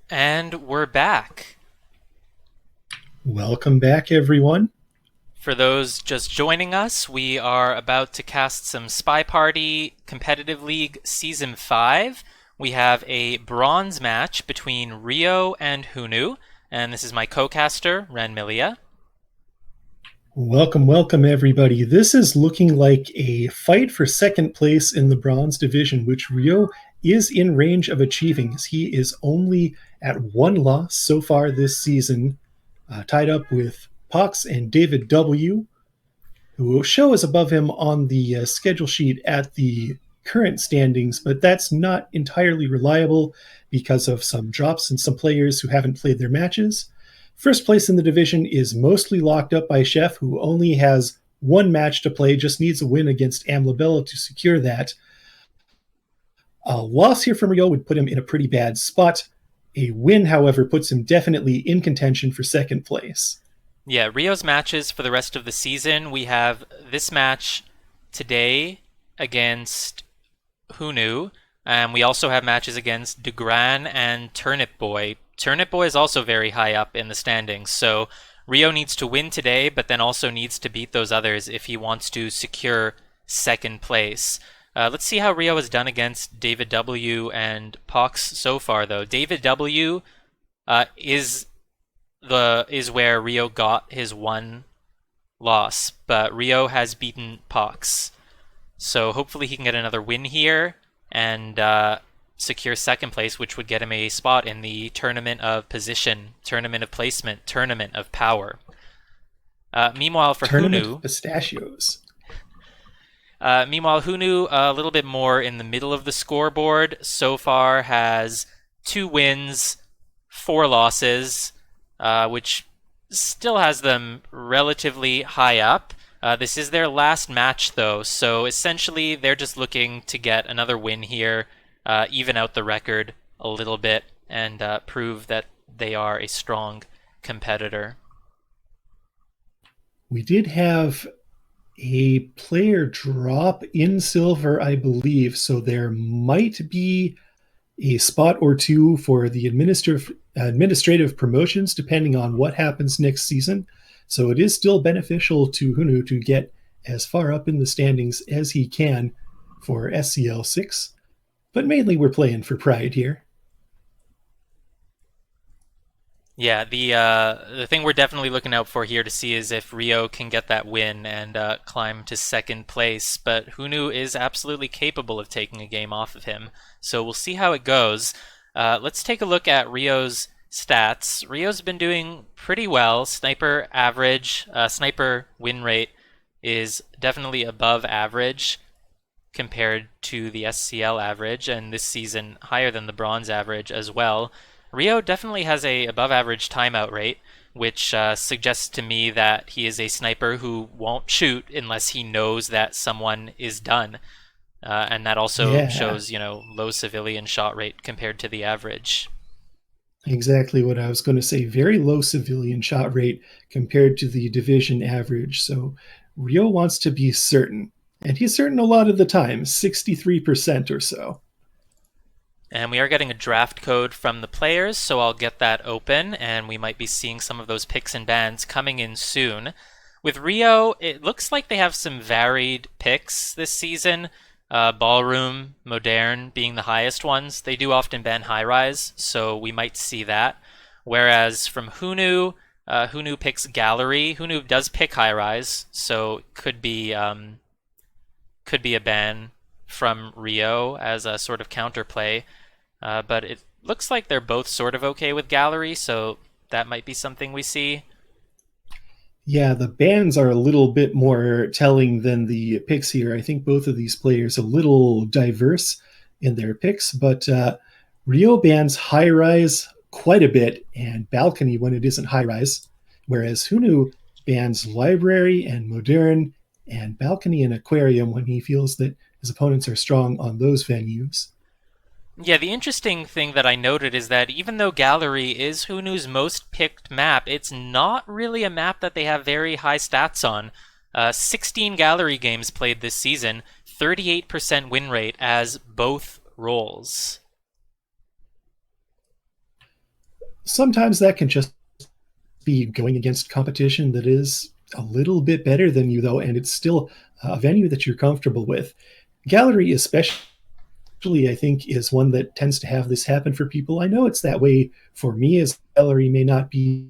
And we're back. Welcome back, everyone. For those just joining us, we are about to cast some Spy Party Competitive League Season 5. We have a bronze match between Ryooo and Hunu, and this is my co-caster, Ranmilia. Welcome, everybody. This is looking like a fight for second place in the bronze division, which Ryooo is in range of achieving, as he is only at one loss so far this season, tied up with Pox and David W., who will show as above him on the schedule sheet at the current standings, but that's not entirely reliable because of some drops in some players who haven't played their matches. First place in the division is mostly locked up by Chef, who only has one match to play, just needs a win against Amlabella to secure that. A loss here from Ryooo would put him in a pretty bad spot. A win, however, puts him definitely in contention for second place. Yeah, Ryoo's matches for the rest of the season. We have this match today against Hunu, and we also have matches against Degran and Turnip Boy. Turnip Boy is also very high up in the standings, so Ryooo needs to win today, but then also needs to beat those others if he wants to secure second place. Let's see how Ryooo has done against David W. and Pox so far, though. David W. Is where Ryooo got his one loss, but Ryooo has beaten Pox. So hopefully he can get another win here and secure second place, which would get him a spot in the Tournament of Position, Tournament of Placement, Tournament of Power. Meanwhile, for Tournament of Hunu, Pistachios. Hunu, a little bit more in the middle of the scoreboard. So far has 2 wins, 4 losses, which still has them relatively high up. This is their last match, though, so essentially they're just looking to get another win here, even out the record a little bit, and prove that they are a strong competitor. We did have a player drop in silver, I believe, so there might be a spot or two for the administrative promotions depending on what happens next season. So it is still beneficial to Hunu to get as far up in the standings as he can for SCL6, but mainly we're playing for pride here. Yeah, the thing we're definitely looking out for here to see is if Ryooo can get that win and climb to second place. But Hunu is absolutely capable of taking a game off of him, so we'll see how it goes. Let's take a look at Ryoo's stats. Ryoo's been doing pretty well. Sniper average, sniper win rate is definitely above average compared to the SCL average, and this season higher than the bronze average as well. Ryooo definitely has a above average timeout rate, which suggests to me that he is a sniper who won't shoot unless he knows that someone is done. And that also Yeah, shows, low civilian shot rate compared to the average. exactly what I was going to say. Very low civilian shot rate compared to the division average. So Ryooo wants to be certain. And he's certain a lot of the time, 63% or so. And we are getting a draft code from the players, so I'll get that open, and we might be seeing some of those picks and bans coming in soon. With Ryooo, it looks like they have some varied picks this season. Ballroom, Modern being the highest ones. They do often ban high rise, so we might see that. Whereas from Hunu, Hunu picks Gallery. Hunu does pick high rise, so could be a ban from Ryooo as a sort of counterplay. But it looks like they're both sort of okay with Gallery, so that might be something we see. Yeah, the bans are a little bit more telling than the picks here. I think both of these players a little diverse in their picks, but Ryooo bans high rise quite a bit and balcony when it isn't high rise, whereas Hunu bans library and modern and balcony and aquarium when he feels that his opponents are strong on those venues. Yeah, the interesting thing that I noted is that even though Gallery is Hunu's most picked map, it's not really a map that they have very high stats on. 16 Gallery games played this season, 38% win rate as both roles. sometimes that can just be going against competition that is a little bit better than you, though, and it's still a venue that you're comfortable with. Gallery, especially, I think, is one that tends to have this happen for people. I know it's that way for me, as gallery may not be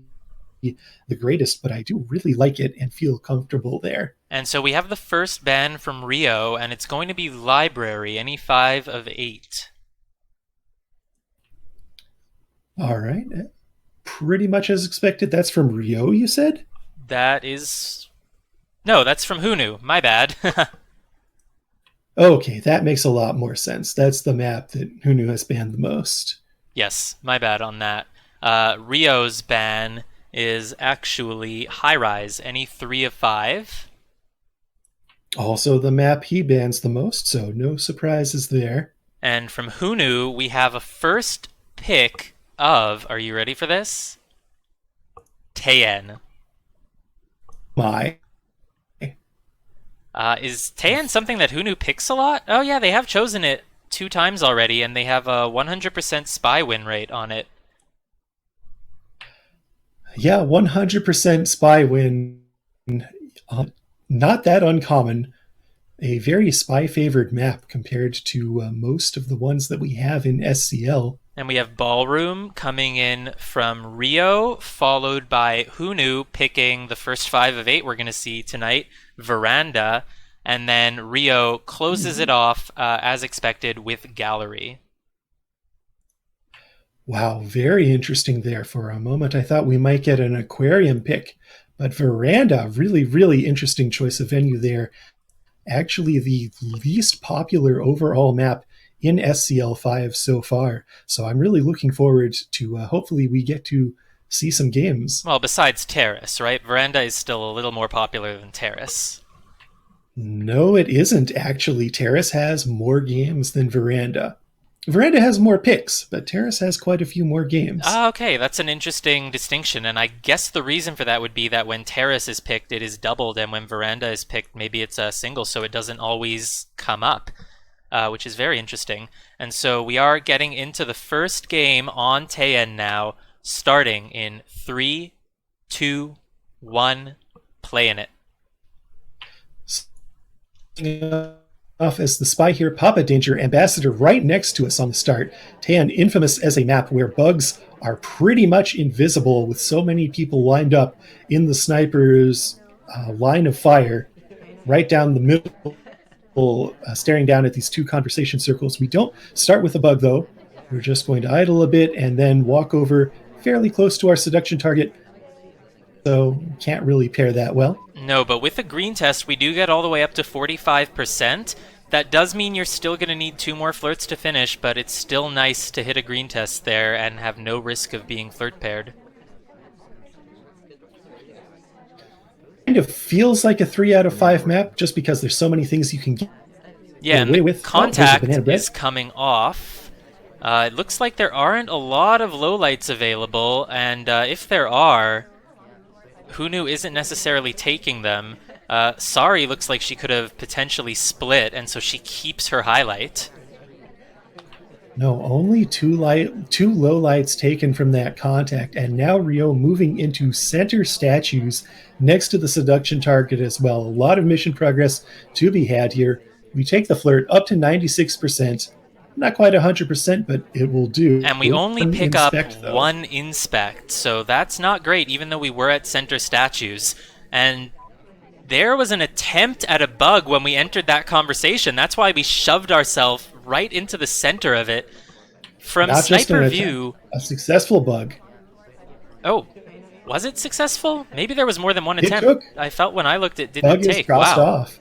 the greatest, but I do really like it and feel comfortable there. And so we have the first ban from Ryooo, and it's going to be library, any 5 of 8. All right. Pretty much as expected. That's from Ryooo, you said? That is... No, that's from Hunu. My bad. Okay, that makes a lot more sense. That's the map that Hunu has banned the most. Yes, my bad on that. Ryoo's ban is actually high rise, any 3 of 5. Also, the map he bans the most, so no surprises there. And from Hunu, we have a first pick of, are you ready for this? Taeyen. My. Is Taeyen something that Hunu picks a lot? Oh yeah, they have chosen it 2 times already, and they have a 100% spy win rate on it. Yeah, 100% spy win. Not that uncommon. A very spy favored map compared to most of the ones that we have in SCL. And we have Ballroom coming in from Ryooo, followed by Hunu picking the first 5 of 8 we're going to see tonight, Veranda, and then Ryooo closes it off, as expected, with Gallery. Wow, very interesting there. For a moment, I thought we might get an aquarium pick, but Veranda, really, really interesting choice of venue there. Actually, the least popular overall map in SCL5 so far. So I'm really looking forward to hopefully we get to see some games. Well, besides Terrace, right? Veranda is still a little more popular than Terrace. No, it isn't actually. Terrace has more games than Veranda. Veranda has more picks, but Terrace has quite a few more games. Ah, okay, that's an interesting distinction, and I guess the reason for that would be that when Terrace is picked, it is doubled, and when Veranda is picked, maybe it's a single, so it doesn't always come up, which is very interesting. And so we are getting into the first game on Taeyen now, starting in 3, 2, 1, playing it. Off as the spy here, Papa Danger, Ambassador right next to us on the start. Taeyen, infamous as a map where bugs are pretty much invisible with so many people lined up in the sniper's line of fire right down the middle, staring down at these 2 conversation circles. We don't start with a bug, though. We're just going to idle a bit and then walk over fairly close to our seduction target, so can't really pair that well. No, but with a green test, we do get all the way up to 45%. That does mean you're still going to need 2 more flirts to finish, but it's still nice to hit a green test there and have no risk of being flirt paired. Kind of feels like a 3 out of 5 map just because there's so many things you can get away with. Contact is coming off. It looks like there aren't a lot of lowlights available, and if there are, Hunu isn't necessarily taking them. Sari looks like she could have potentially split, and so she keeps her highlight. No, only 2 low lights taken from that contact, and now Ryooo moving into center statues next to the seduction target as well. A lot of mission progress to be had here. We take the flirt up to 96%. Not quite 100%, but it will do. And we only pick up 1 inspect, so that's not great, even though we were at center statues. And there was an attempt at a bug when we entered that conversation. That's why we shoved ourselves right into the center of it. From not sniper view... a successful bug. Oh, was it successful? Maybe there was more than 1 attempt. Took. I felt when I looked it didn't bug take. Is crossed Wow. Off.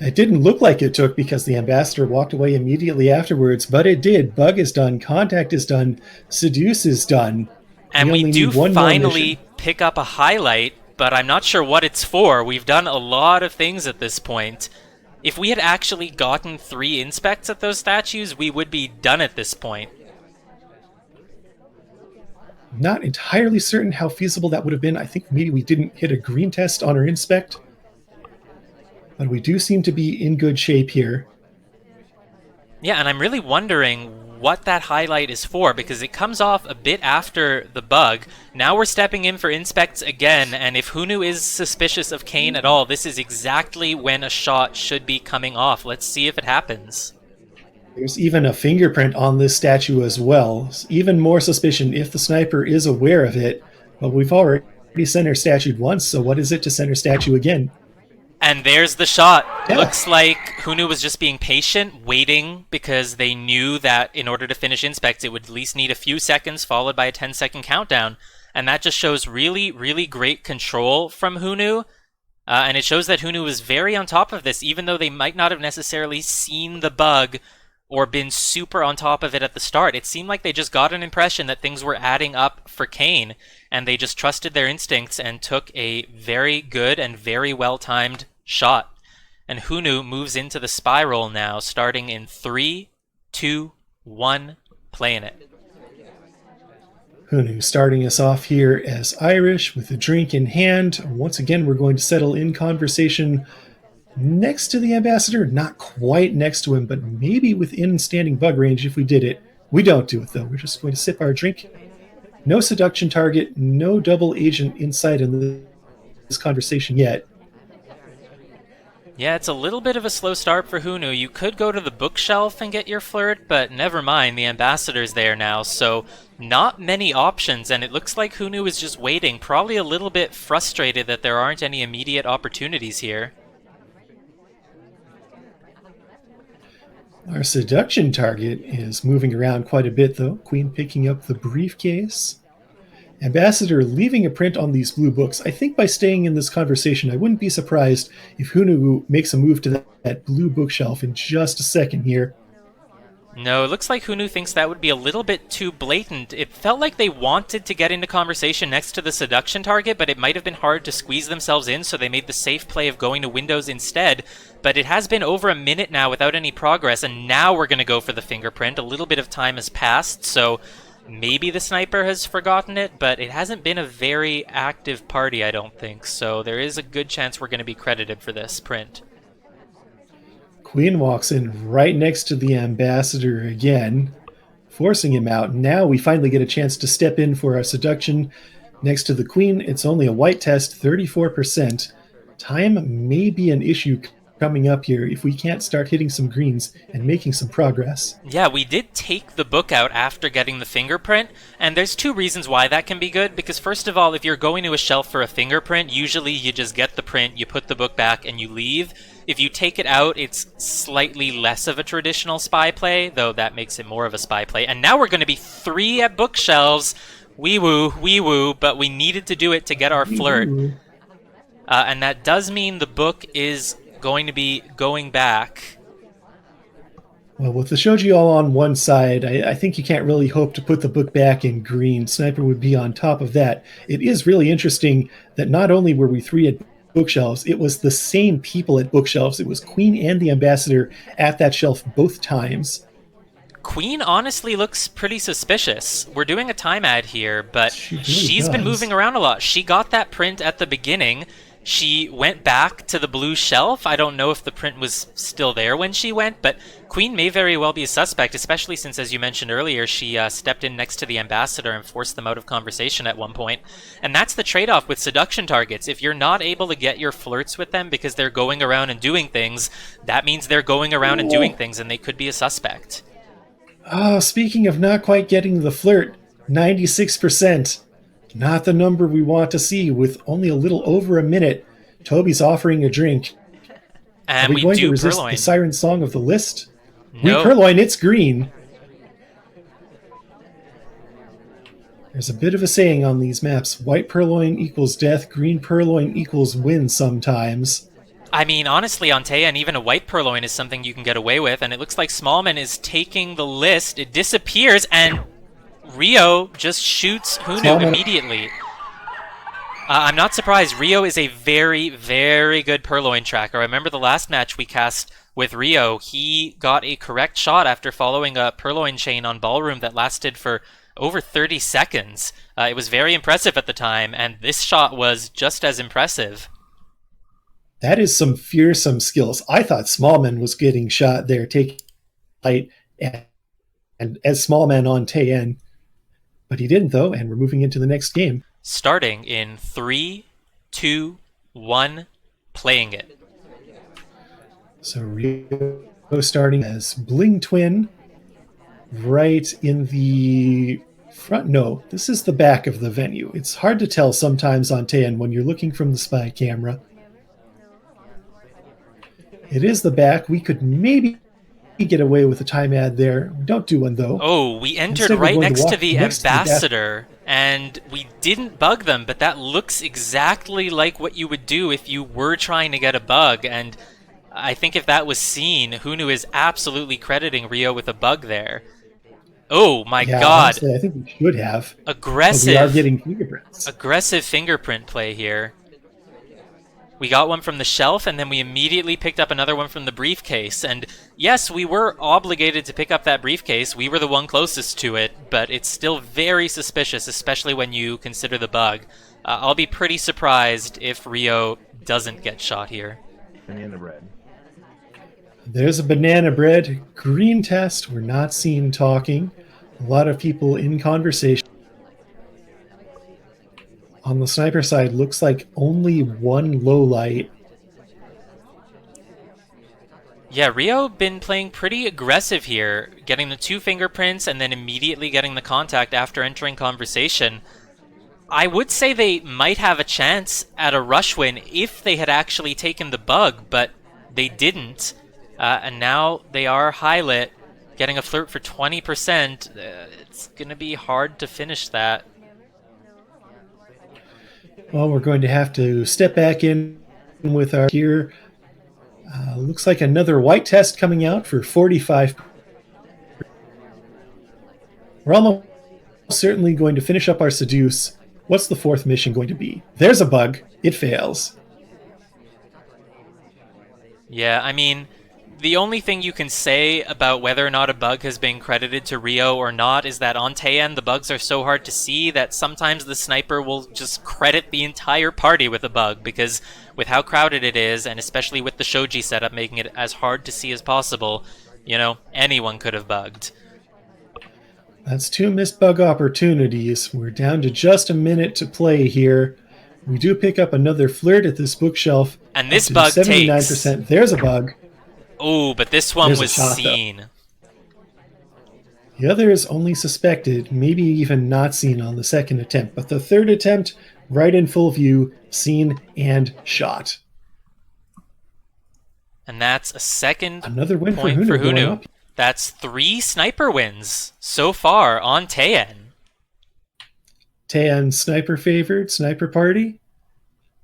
It didn't look like it took because the ambassador walked away immediately afterwards, but it did. Bug is done. Contact is done. Seduce is done. And we do finally pick up a highlight, but I'm not sure what it's for. We've done a lot of things at this point. If we had actually gotten 3 inspects at those statues, we would be done at this point. Not entirely certain how feasible that would have been. I think maybe we didn't hit a green test on our inspect. But we do seem to be in good shape here. Yeah, and I'm really wondering what that highlight is for, because it comes off a bit after the bug. Now we're stepping in for inspects again, and if Hunu is suspicious of Kayn at all, this is exactly when a shot should be coming off. Let's see if it happens. There's even a fingerprint on this statue as well. Even more suspicion if the sniper is aware of it. But we've already center statued once, so what is it to center statue again? And there's the shot. Yeah. Looks like Hunu was just being patient, waiting, because they knew that in order to finish inspects, it would at least need a few seconds, followed by a 10-second countdown. And that just shows really, really great control from Hunu. And it shows that Hunu was very on top of this, even though they might not have necessarily seen the bug or been super on top of it at the start. It seemed like they just got an impression that things were adding up for Kayn, and they just trusted their instincts and took a very good and very well-timed shot. And Hunu moves into the spiral now, starting in 3, 2, 1, playing it. Hunu starting us off here as Irish with a drink in hand. Once again, we're going to settle in conversation next to the ambassador, not quite next to him, but maybe within standing bug range if we did it. We don't do it, though. We're just going to sip our drink. No seduction target, no double agent insight in this conversation yet. Yeah, it's a little bit of a slow start for Hunu. You could go to the bookshelf and get your flirt, but never mind, the ambassador's there now, so not many options, and it looks like Hunu is just waiting, probably a little bit frustrated that there aren't any immediate opportunities here. Our seduction target is moving around quite a bit, though. Queen picking up the briefcase. Ambassador leaving a print on these blue books. I think by staying in this conversation, I wouldn't be surprised if Hunu makes a move to that blue bookshelf in just a second here. No, it looks like Hunu thinks that would be a little bit too blatant. It felt like they wanted to get into conversation next to the seduction target, but it might have been hard to squeeze themselves in, so they made the safe play of going to windows instead. But it has been over a minute now without any progress, and now we're going to go for the fingerprint. A little bit of time has passed, so maybe the sniper has forgotten it, but it hasn't been a very active party, I don't think, so there is a good chance we're going to be credited for this print. Queen walks in right next to the ambassador again, forcing him out. Now we finally get a chance to step in for our seduction. Next to the queen, it's only a white test, 34%. Time may be an issue coming up here if we can't start hitting some greens and making some progress. Yeah, we did take the book out after getting the fingerprint, and there's two reasons why that can be good, because first of all, if you're going to a shelf for a fingerprint, usually you just get the print, you put the book back, and you leave. If you take it out, it's slightly less of a traditional spy play, though that makes it more of a spy play. And now we're going to be 3 at bookshelves. Wee woo, but we needed to do it to get our flirt. And that does mean the book is going to be going back. Well, with the shoji all on one side, I think you can't really hope to put the book back in green. Sniper would be on top of that. It is really interesting that not only were we 3 at bookshelves, it was the same people at bookshelves. It was Queen and the ambassador at that shelf both times. Queen honestly looks pretty suspicious. We're doing a time ad here, but she's been moving around a lot. She got that print at the beginning. She went back to the blue shelf. I don't know if the print was still there when she went, but Queen may very well be a suspect, especially since, as you mentioned earlier, she stepped in next to the ambassador and forced them out of conversation at one point. And that's the trade-off with seduction targets. If you're not able to get your flirts with them because they're going around and doing things, that means they're going around and doing things, and they could be a suspect. Oh, speaking of not quite getting the flirt, 96%. Not the number we want to see with only a little over a minute. Toby's offering a drink. And Are we going do to resist purloin. the siren song of the list? No. We purloin, it's green. There's a bit of a saying on these maps. White purloin equals death, green purloin equals win sometimes. I mean, honestly, on Taya, and even a white purloin is something you can get away with, and it looks like Smallman is taking the list. It disappears, and Ryooo just shoots Hunu immediately. I'm not surprised. Ryooo is a very, very good purloin tracker. I remember the last match we cast with Ryooo. He got a correct shot after following a purloin chain on Ballroom that lasted for over 30 seconds. It was very impressive at the time, and this shot was just as impressive. That is some fearsome skills. I thought Smallman was getting shot there, taking light, and as small man on Taeyen. But he didn't, though, and we're moving into the next game. Starting in 3, 2, 1, playing it. So Ryooo starting as Bling Twin, right in the front. No, this is the back of the venue. It's hard to tell sometimes on Taeyen when you're looking from the spy camera. It is the back. We could maybe get away with a time ad there. We don't do one, though. Oh, we entered Instead, right next to the next to the ambassador, and we didn't bug them, but that looks exactly like what you would do if you were trying to get a bug, and I think if that was seen, Hunu is absolutely crediting Ryooo with a bug there. Oh my god. Honestly, I think we should have. Aggressive. We are getting fingerprints. Aggressive fingerprint play here. We got one from the shelf, and then we immediately picked up another one from the briefcase. And yes, we were obligated to pick up that briefcase. We were the one closest to it, but it's still very suspicious, especially when you consider the bug. I'll be pretty surprised if Ryooo doesn't get shot here. Banana bread. There's a banana bread. Green test. We're not seen talking. A lot of people in conversation. On the sniper side, looks like only one low light. Yeah, Ryooo been playing pretty aggressive here, getting the 2 fingerprints and then immediately getting the contact after entering conversation. I would say they might have a chance at a rush win if they had actually taken the bug, but they didn't. And now they are high-lit, getting a flirt for 20%. It's going to be hard to finish that. Well, we're going to have to step back in with our here. Looks like another white test coming out for 45. We're almost certainly going to finish up our seduce. What's the 4th mission going to be? There's a bug. It fails. Yeah, I mean, the only thing you can say about whether or not a bug has been credited to Ryooo or not is that on Taeyen, the bugs are so hard to see that sometimes the sniper will just credit the entire party with a bug, because with how crowded it is, and especially with the shoji setup making it as hard to see as possible, you know, anyone could have bugged. That's 2 missed bug opportunities. We're down to just a minute to play here. We do pick up another flirt at this bookshelf. And this bug 79%. Takes. There's a bug. Oh, but this one was seen. The other is only suspected, maybe even not seen on the 2nd attempt, but the 3rd attempt, right in full view, seen and shot. And that's a second another win point for Hunu. That's 3 sniper wins so far on Taeyen. Taeyen sniper favored, sniper party?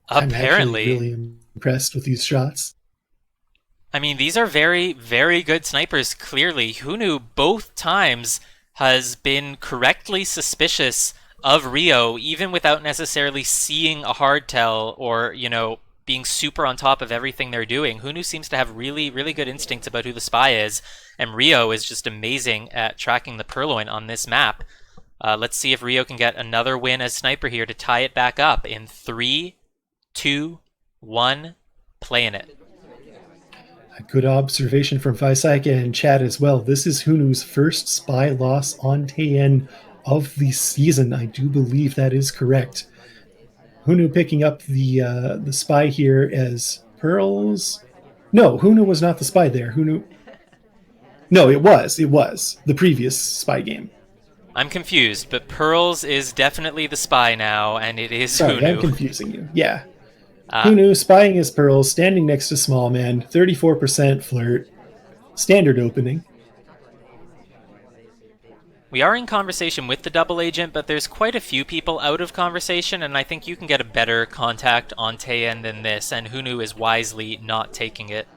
Apparently. I'm actually really impressed with these shots. I mean, these are very, very good snipers, clearly. Hunu, both times, has been correctly suspicious of Ryooo, even without necessarily seeing a hardtail or, you know, being super on top of everything they're doing. Hunu seems to have really, really good instincts about who the spy is, and Ryooo is just amazing at tracking the purloin on this map. Let's see if Ryooo can get another win as sniper here to tie it back up in 3, 2, 1, playing it. A good observation from Visaika in chat as well. This is Hunu's first spy loss on Taeyen of the season. I do believe that is correct. Hunu picking up the spy here as Pearls. No, Hunu was not the spy there. Hunu. No, it was the previous spy game. I'm confused, but Pearls is definitely the spy now, and it is Sorry, Hunu. I'm confusing you. Yeah. Hunu spying as Pearls, standing next to Small Man, 34% flirt, standard opening. We are in conversation with the double agent, but there's quite a few people out of conversation, and I think you can get a better contact on Taeyen than this, and Hunu is wisely not taking it.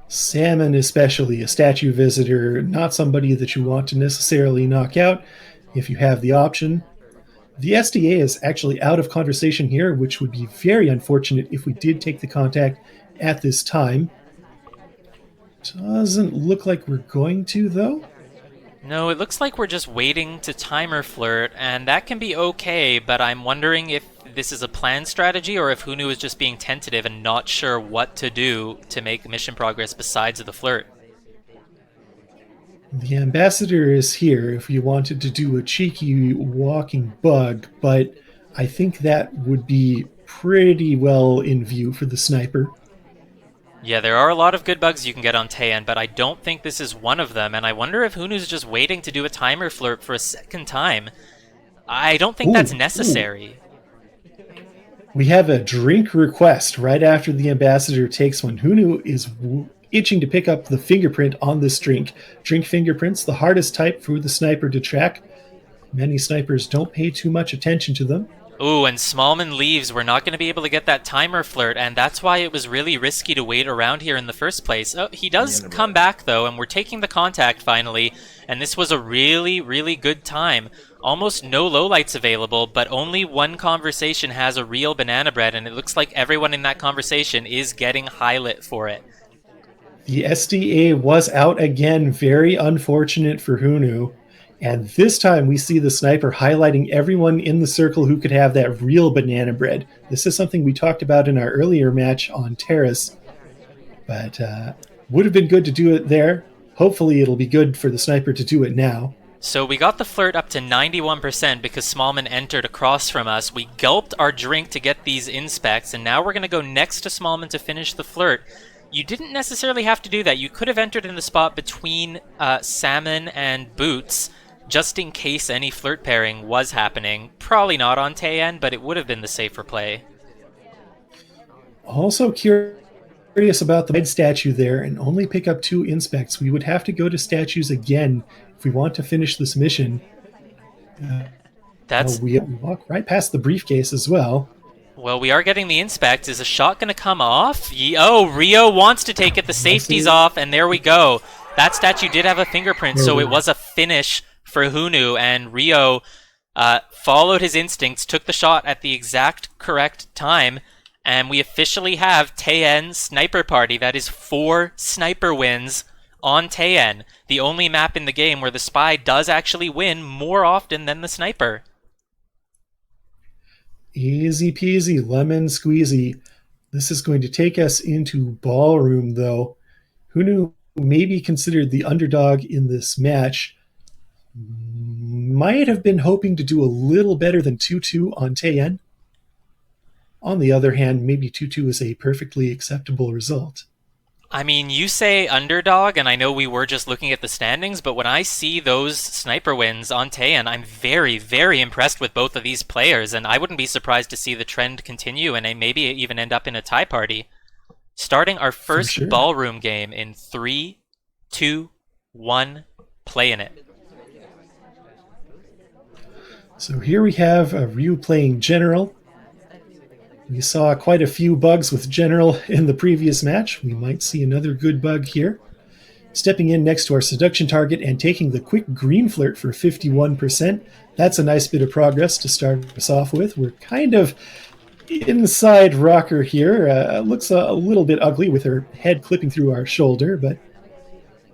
Salmon especially, a statue visitor, not somebody that you want to necessarily knock out if you have the option. The SDA is actually out of conversation here, which would be very unfortunate if we did take the contact at this time. Doesn't look like we're going to, though. No, it looks like we're just waiting to timer flirt, and that can be okay, but I'm wondering if this is a planned strategy or if Hunu is just being tentative and not sure what to do to make mission progress besides the flirt. The ambassador is here if you wanted to do a cheeky walking bug, but I think that would be pretty well in view for the sniper. Yeah, there are a lot of good bugs you can get on Taiyan, but I don't think this is one of them, and I wonder if Hunu's just waiting to do a timer flirt for a second time. I don't think that's Ooh. necessary. We have a drink request right after the ambassador takes one. Hunu is itching to pick up the fingerprint on this drink. Drink fingerprints, the hardest type for the sniper to track. Many snipers don't pay too much attention to them. Ooh, and Smallman leaves. We're not going to be able to get that timer flirt, and that's why it was really risky to wait around here in the first place. Oh, he does come back, though, and we're taking the contact finally, and this was a really, really good time. Almost no lowlights available, but only one conversation has a real banana bread, and it looks like everyone in that conversation is getting highlit for it. The SDA was out again, very unfortunate for Hunu. And this time we see the sniper highlighting everyone in the circle who could have that real banana bread. This is something we talked about in our earlier match on Terrace, but would have been good to do it there. Hopefully it'll be good for the sniper to do it now. So we got the flirt up to 91% because Smallman entered across from us. We gulped our drink to get these inspects, and now we're going to go next to Smallman to finish the flirt. You didn't necessarily have to do that. You could have entered in the spot between Salmon and Boots, just in case any flirt pairing was happening. Probably not on Taiyan, but it would have been the safer play. Also curious about the red statue there, and only pick up 2 inspects. We would have to go to statues again if we want to finish this mission. We walk right past the briefcase as well. Well, we are getting the inspect. Is a shot going to come off? Oh, Ryooo wants to take it. The safety's off, and there we go. That statue did have a fingerprint, so it was a finish for Hunu, and Ryooo followed his instincts, took the shot at the exact correct time, and we officially have Taiyan Sniper Party. That is 4 sniper wins on Taiyan, the only map in the game where the spy does actually win more often than the sniper. Easy peasy, lemon squeezy. This is going to take us into Ballroom, though. Hunu may be considered the underdog in this match. Might have been hoping to do a little better than 2-2 on Taiyan. On the other hand, maybe 2-2 is a perfectly acceptable result. I mean, you say underdog, and I know we were just looking at the standings, but when I see those sniper wins on Taiyan, I'm very, very impressed with both of these players, and I wouldn't be surprised to see the trend continue and maybe even end up in a tie party. Starting our first Ballroom game in 3, 2, 1, playing it. So here we have Ryooo playing General. We saw quite a few bugs with General in the previous match. We might see another good bug here. Stepping in next to our seduction target and taking the quick green flirt for 51%. That's a nice bit of progress to start us off with. We're kind of inside rocker here. Looks a little bit ugly with her head clipping through our shoulder, but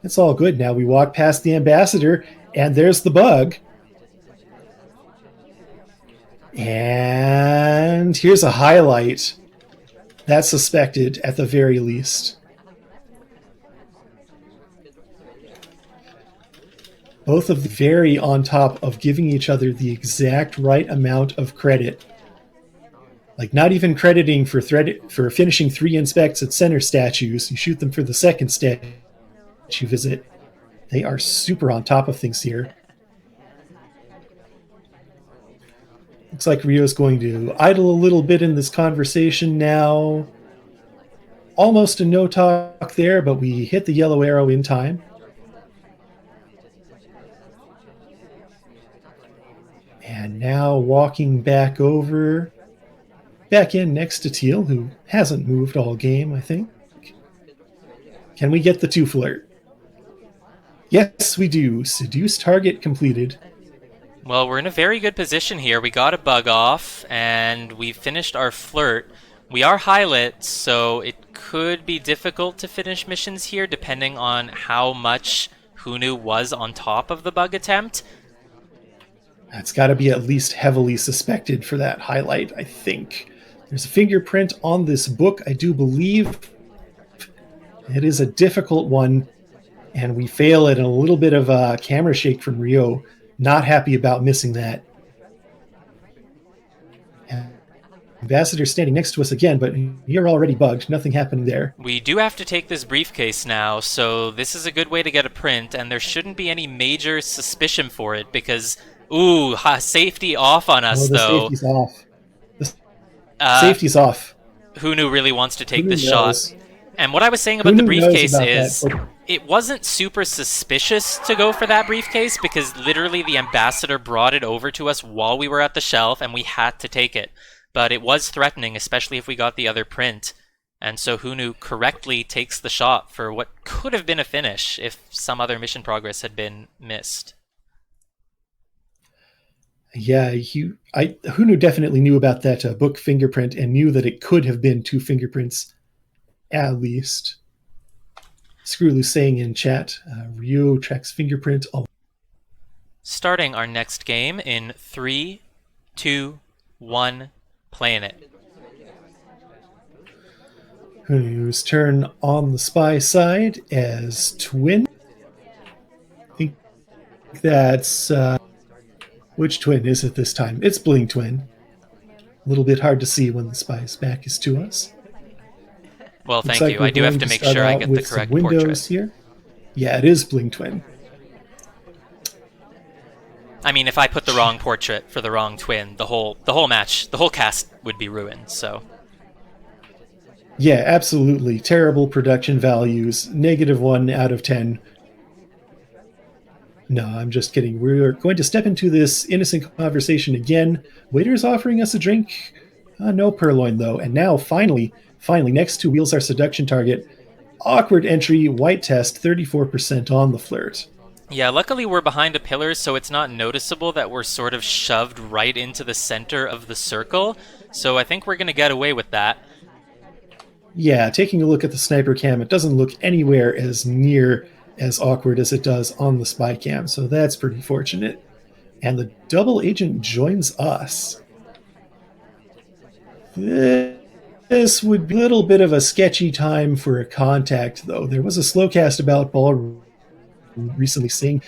it's all good. Now we walk past the ambassador, and there's the bug. And here's a highlight. That's suspected at the very least. Both of them very on top of giving each other the exact right amount of credit. Like not even crediting for finishing 3 inspects at center statues. You shoot them for the second statue visit. They are super on top of things here. Looks like Ryooo is going to idle a little bit in this conversation now. Almost a no talk there, but we hit the yellow arrow in time. And now walking back in next to Teal, who hasn't moved all game, I think. Can we get the 2 flirt? Yes, we do. Seduce target completed. Well, we're in a very good position here. We got a bug off, and we finished our flirt. We are highlit, so it could be difficult to finish missions here, depending on how much Hunu was on top of the bug attempt. That's got to be at least heavily suspected for that highlight, I think. There's a fingerprint on this book, I do believe. It is a difficult one. And we fail at a little bit of a camera shake from Ryooo. Not happy about missing that. Ambassador standing next to us again, but you're already bugged. Nothing happening there. We do have to take this briefcase now, so this is a good way to get a print, and there shouldn't be any major suspicion for it because, ooh, safety off on us, the though. Safety's off. The safety's off. Hunu really wants to take Hunu this knows. shot. And what I was saying about the Hunu briefcase knows about is that, but it wasn't super suspicious to go for that briefcase because literally the ambassador brought it over to us while we were at the shelf and we had to take it. But it was threatening, especially if we got the other print. And so Hunu correctly takes the shot for what could have been a finish if some other mission progress had been missed. Yeah, Hunu definitely knew about that book fingerprint and knew that it could have been 2 fingerprints at least. Screwloo saying in chat, Ryooo checks fingerprint. Starting our next game in 3, 2, 1, playing it. Hunu's turn on the spy side as twin. I think that's... which twin is it this time? It's Bling Twin. A little bit hard to see when the spy's back is to us. Well, thank you. I do have to make sure I get the correct portrait. Here. Yeah, it is Bling Twin. I mean, if I put the wrong portrait for the wrong twin, the whole match, the whole cast would be ruined, so... Yeah, absolutely. Terrible production values. -1 out of 10. No, I'm just kidding. We're going to step into this innocent conversation again. Waiter's offering us a drink. No purloin, though. And now, finally, next to Wheels our seduction target. Awkward entry, white test, 34% on the flirt. Yeah, luckily we're behind a pillar, so it's not noticeable that we're sort of shoved right into the center of the circle. So I think we're going to get away with that. Yeah, taking a look at the sniper cam, it doesn't look anywhere as near as awkward as it does on the spy cam, so that's pretty fortunate. And the double agent joins us. This would be a little bit of a sketchy time for a contact, though. There was a slow cast about Ballroom recently seeing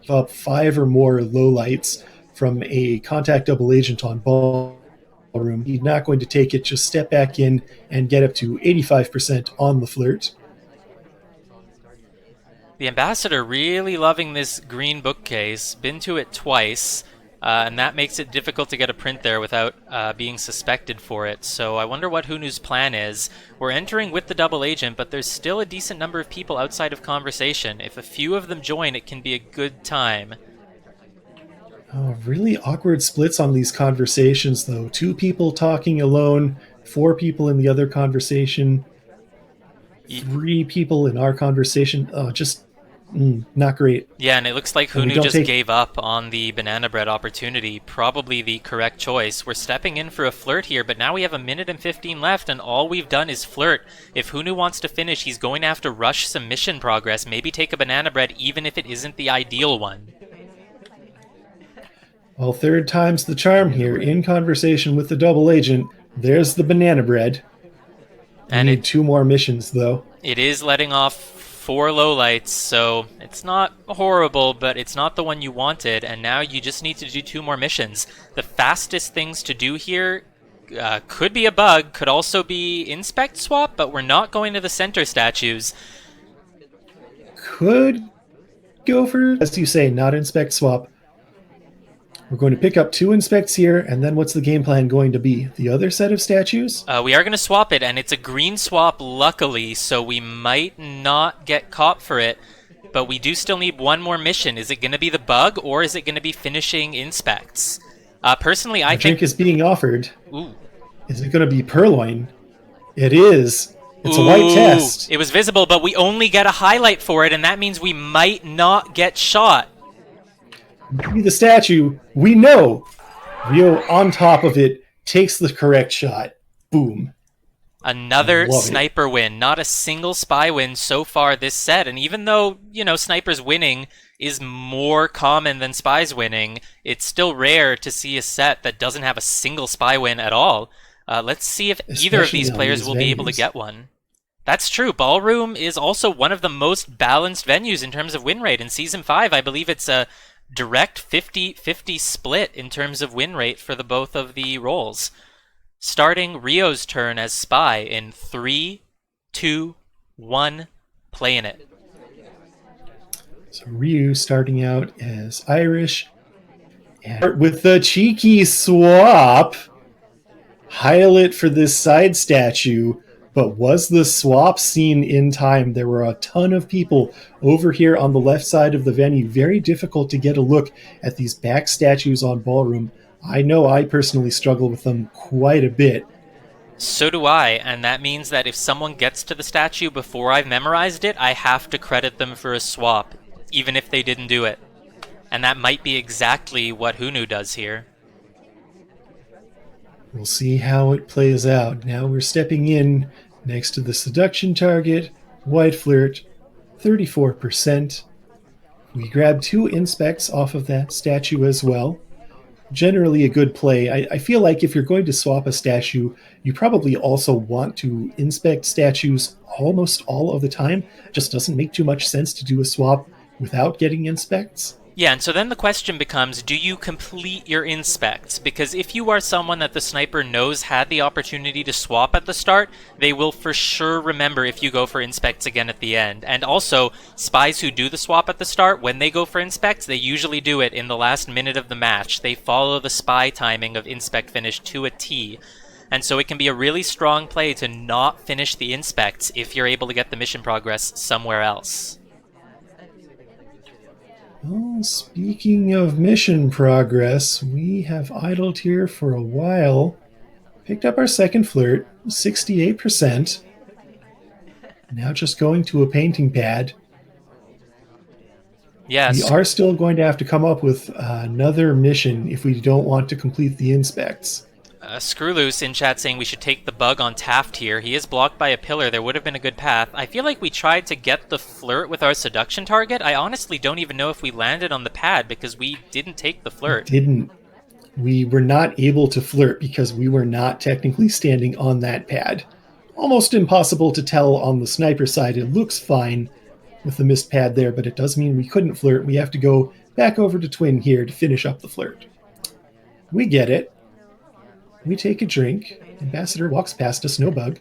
up 5 or more lowlights from a contact double agent on Ballroom. He's not going to take it, just step back in and get up to 85% on the flirt. The ambassador really loving this green bookcase, been to it twice, and that makes it difficult to get a print there without being suspected for it. So I wonder what Hunu's plan is. We're entering with the double agent, but there's still a decent number of people outside of conversation. If a few of them join, it can be a good time. Oh, really awkward splits on these conversations, though. 2 people talking alone, 4 people in the other conversation, 3 people in our conversation. Just not great. Yeah, and it looks like Hunu just gave up on the banana bread opportunity. Probably the correct choice. We're stepping in for a flirt here, but now we have 1:15 left, and all we've done is flirt. If Hunu wants to finish, he's going to have to rush some mission progress, maybe take a banana bread, even if it isn't the ideal one. Well, 3rd time's the charm here. In conversation with the double agent, there's the banana bread. We need 2 more missions, though. It is letting off 4 lowlights, so it's not horrible, but it's not the one you wanted, and now you just need to do 2 more missions. The fastest things to do here could be a bug, could also be inspect swap, but we're not going to the center statues. Could go for, as you say, not inspect swap. We're going to pick up 2 inspects here, and then what's the game plan going to be? The other set of statues? We are going to swap it, and it's a green swap, luckily, so we might not get caught for it, but we do still need 1 more mission. Is it going to be the bug, or is it going to be finishing inspects? Personally, I think... drink is being offered. Ooh. Is it going to be purloin? It is. It's a white test. It was visible, but we only get a highlight for it, and that means we might not get shot. Be the statue. We know. Ryooo on top of it takes the correct shot. Boom. Another sniper win. Not a single spy win so far this set. And even though, snipers winning is more common than spies winning, it's still rare to see a set that doesn't have a single spy win at all. Let's see if either of these players will be able to get one. That's true. Ballroom is also one of the most balanced venues in terms of win rate. In Season 5, I believe it's a direct 50-50 split in terms of win rate for the both of the roles. Starting Ryoo's turn as Spy in 3, 2, 1, playing it. So Ryooo starting out as Irish. And with the cheeky swap, highlight for this side statue. But was the swap seen in time? There were a ton of people over here on the left side of the venue. Very difficult to get a look at these back statues on Ballroom. I know I personally struggle with them quite a bit. So do I, and that means that if someone gets to the statue before I've memorized it, I have to credit them for a swap, even if they didn't do it. And that might be exactly what Hunu does here. We'll see how it plays out. Now we're stepping in next to the seduction target, White Flirt, 34%. We grab 2 inspects off of that statue as well. Generally a good play. I feel like if you're going to swap a statue, you probably also want to inspect statues almost all of the time. It just doesn't make too much sense to do a swap without getting inspects. Yeah, and so then the question becomes, do you complete your inspects? Because if you are someone that the sniper knows had the opportunity to swap at the start, they will for sure remember if you go for inspects again at the end. And also, spies who do the swap at the start, when they go for inspects, they usually do it in the last minute of the match. They follow the spy timing of inspect finish to a T. And so it can be a really strong play to not finish the inspects if you're able to get the mission progress somewhere else. Well, speaking of mission progress, we have idled here for a while. Picked up our second flirt, 68%. Now just going to a painting pad. Yes. We are still going to have to come up with another mission if we don't want to complete the inspects. Screwloose in chat saying we should take the bug on Taft here. He is blocked by a pillar. There would have been a good path. I feel like we tried to get the flirt with our seduction target. I honestly don't even know if we landed on the pad because we didn't take the flirt. We were not able to flirt because we were not technically standing on that pad. Almost impossible to tell on the sniper side. It looks fine with the missed pad there, but it does mean we couldn't flirt. We have to go back over to Twin here to finish up the flirt. We get it. We take a drink. Ambassador walks past us, no bug.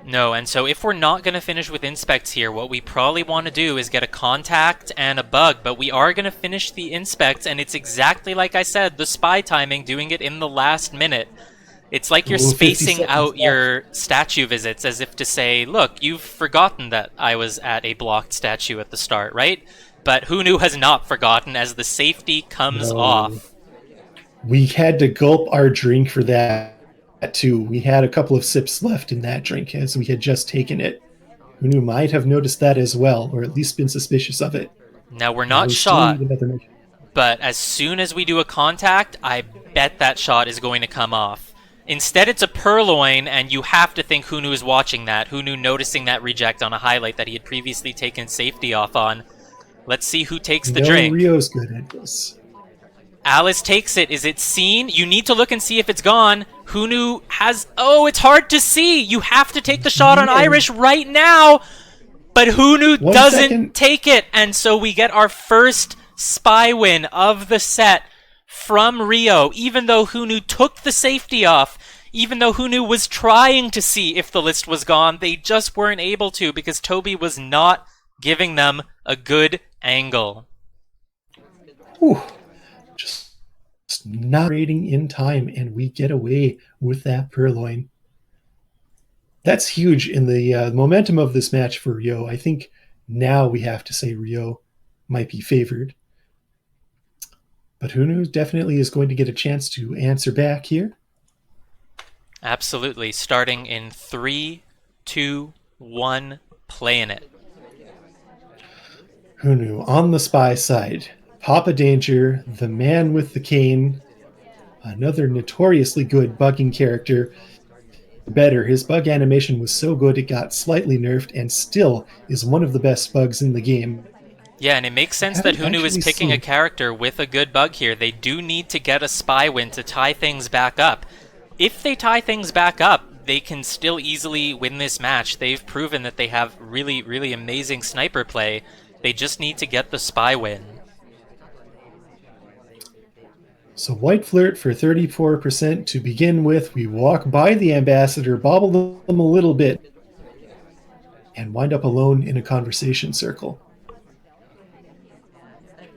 No, and so if we're not going to finish with inspects here, what we probably want to do is get a contact and a bug, but we are going to finish the inspects, and it's exactly like I said, the spy timing, doing it in the last minute. It's like you're spacing out your statue visits as if to say, look, you've forgotten that I was at a blocked statue at the start, right? But Hunu has not forgotten as the safety comes off. We had to gulp our drink for that too. We had a couple of sips left in that drink as we had just taken it. Hunu might have noticed that as well, or at least been suspicious of it. Now we're not shot, but as soon as we do a contact, I bet that shot is going to come off. Instead, it's a purloin, and you have to think Hunu is watching that. Hunu noticing that reject on a highlight that he had previously taken safety off on. Let's see who takes the drink. Ryo's good at this. Alice takes it. Is it seen? You need to look and see if it's gone. Hunu has... Oh, it's hard to see. You have to take the shot on Irish right now. But Hunu doesn't take it. And so we get our first spy win of the set from Ryoo. Even though Hunu took the safety off, even though Hunu was trying to see if the list was gone, they just weren't able to because Toby was not giving them a good angle. Ooh. Just not rating in time, and we get away with that purloin. That's huge in the momentum of this match for Ryoo. I think now we have to say Ryoo might be favored. But Hunu definitely is going to get a chance to answer back here. Absolutely. Starting in 3, 2, 1, playing it. Hunu on the spy side. Papa Danger, the man with the cane, another notoriously good bugging character. Better, his bug animation was so good it got slightly nerfed and still is one of the best bugs in the game. Yeah, and it makes sense that Hunu is picking a character with a good bug here. They do need to get a spy win to tie things back up. If they tie things back up, they can still easily win this match. They've proven that they have really, really amazing sniper play. They just need to get the spy win. So White Flirt for 34% to begin with. We walk by the ambassador, bobble them a little bit, and wind up alone in a conversation circle.